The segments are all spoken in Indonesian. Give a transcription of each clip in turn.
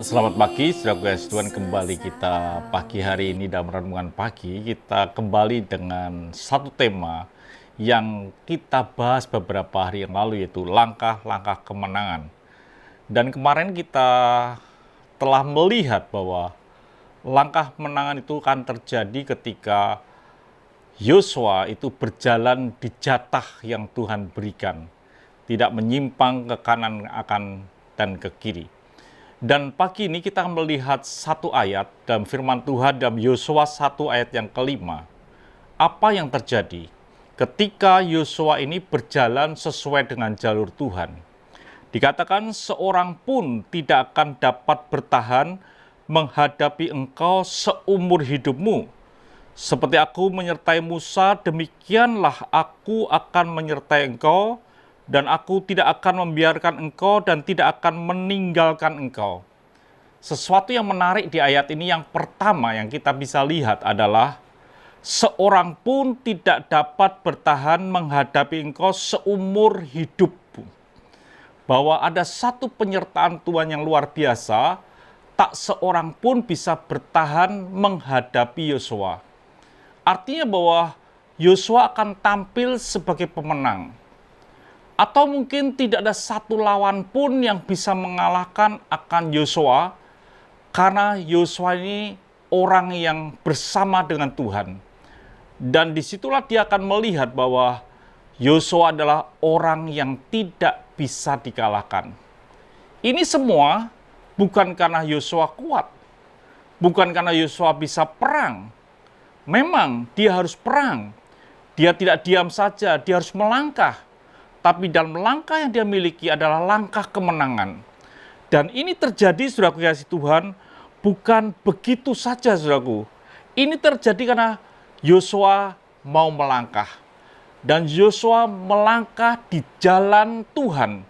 Selamat pagi, saudara Tuhan. Kembali kita pagi hari ini dalam renungan pagi. Kita kembali dengan satu tema yang kita bahas beberapa hari yang lalu, yaitu langkah-langkah kemenangan. Dan kemarin kita telah melihat bahwa langkah kemenangan itu akan terjadi ketika Yosua itu berjalan di jatah yang Tuhan berikan, tidak menyimpang ke kanan dan ke kiri. Dan pagi ini kita melihat satu ayat dalam firman Tuhan dalam Yosua 1 ayat yang kelima. Apa yang terjadi ketika Yosua ini berjalan sesuai dengan jalur Tuhan? Dikatakan seorang pun tidak akan dapat bertahan menghadapi engkau seumur hidupmu. Seperti aku menyertai Musa, demikianlah aku akan menyertai engkau, dan aku tidak akan membiarkan engkau dan tidak akan meninggalkan engkau. Sesuatu yang menarik di ayat ini yang pertama yang kita bisa lihat adalah seorang pun tidak dapat bertahan menghadapi engkau seumur hidupmu. Bahwa ada satu penyertaan Tuhan yang luar biasa, tak seorang pun bisa bertahan menghadapi Yosua. Artinya bahwa Yosua akan tampil sebagai pemenang. Atau mungkin tidak ada satu lawan pun yang bisa mengalahkan akan Yosua, karena Yosua ini orang yang bersama dengan Tuhan. Dan disitulah dia akan melihat bahwa Yosua adalah orang yang tidak bisa dikalahkan. Ini semua bukan karena Yosua kuat, bukan karena Yosua bisa perang. Memang dia harus perang, dia tidak diam saja, dia harus melangkah. Tapi dalam langkah yang dia miliki adalah langkah kemenangan. Dan ini terjadi, saudaraku kasih Tuhan, bukan begitu saja, saudaraku. Ini terjadi karena Yosua mau melangkah. Dan Yosua melangkah di jalan Tuhan.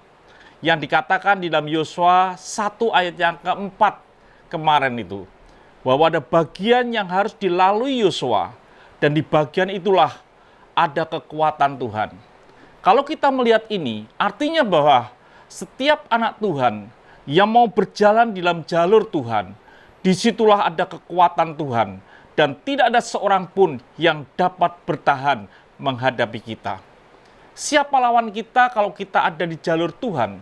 Yang dikatakan di dalam Yosua 1 ayat yang keempat kemarin itu. Bahwa ada bagian yang harus dilalui Yosua. Dan di bagian itulah ada kekuatan Tuhan. Kalau kita melihat ini, artinya bahwa setiap anak Tuhan yang mau berjalan di dalam jalur Tuhan, disitulah ada kekuatan Tuhan. Dan tidak ada seorang pun yang dapat bertahan menghadapi kita. Siapa lawan kita kalau kita ada di jalur Tuhan?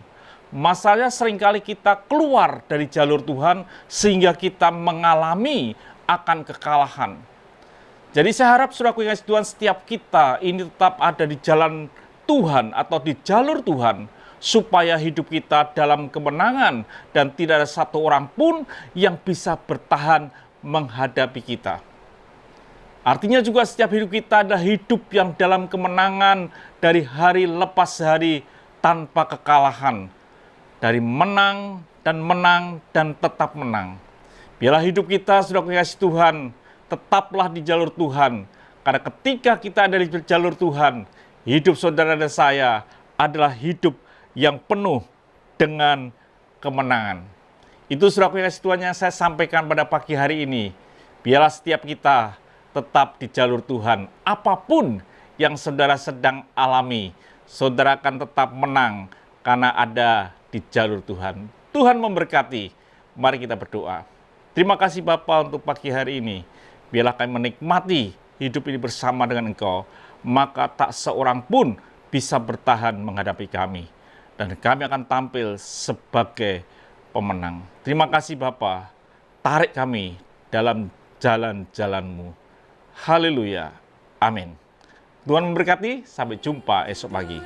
Masalahnya seringkali kita keluar dari jalur Tuhan sehingga kita mengalami akan kekalahan. Jadi saya harap saudaraku yang kasih Tuhan, setiap kita ini tetap ada di jalan Tuhan atau di jalur Tuhan, supaya hidup kita dalam kemenangan dan tidak ada satu orang pun yang bisa bertahan menghadapi kita. Artinya juga setiap hidup kita adalah hidup yang dalam kemenangan dari hari lepas hari tanpa kekalahan. Dari menang dan tetap menang. Biarlah hidup kita, saudara kasih Tuhan, tetaplah di jalur Tuhan. Karena ketika kita ada di jalur Tuhan, hidup saudara dan saya adalah hidup yang penuh dengan kemenangan. Itu saudaraku yang kasih Tuhan yang saya sampaikan pada pagi hari ini. Biarlah setiap kita tetap di jalur Tuhan. Apapun yang saudara sedang alami, saudara akan tetap menang karena ada di jalur Tuhan. Tuhan memberkati. Mari kita berdoa. Terima kasih Bapa untuk pagi hari ini. Biarlah kami menikmati hidup ini bersama dengan Engkau. Maka tak seorang pun bisa bertahan menghadapi kami. Dan kami akan tampil sebagai pemenang. Terima kasih Bapa, tarik kami dalam jalan-jalan-Mu. Haleluya. Amin. Tuhan memberkati, sampai jumpa esok pagi.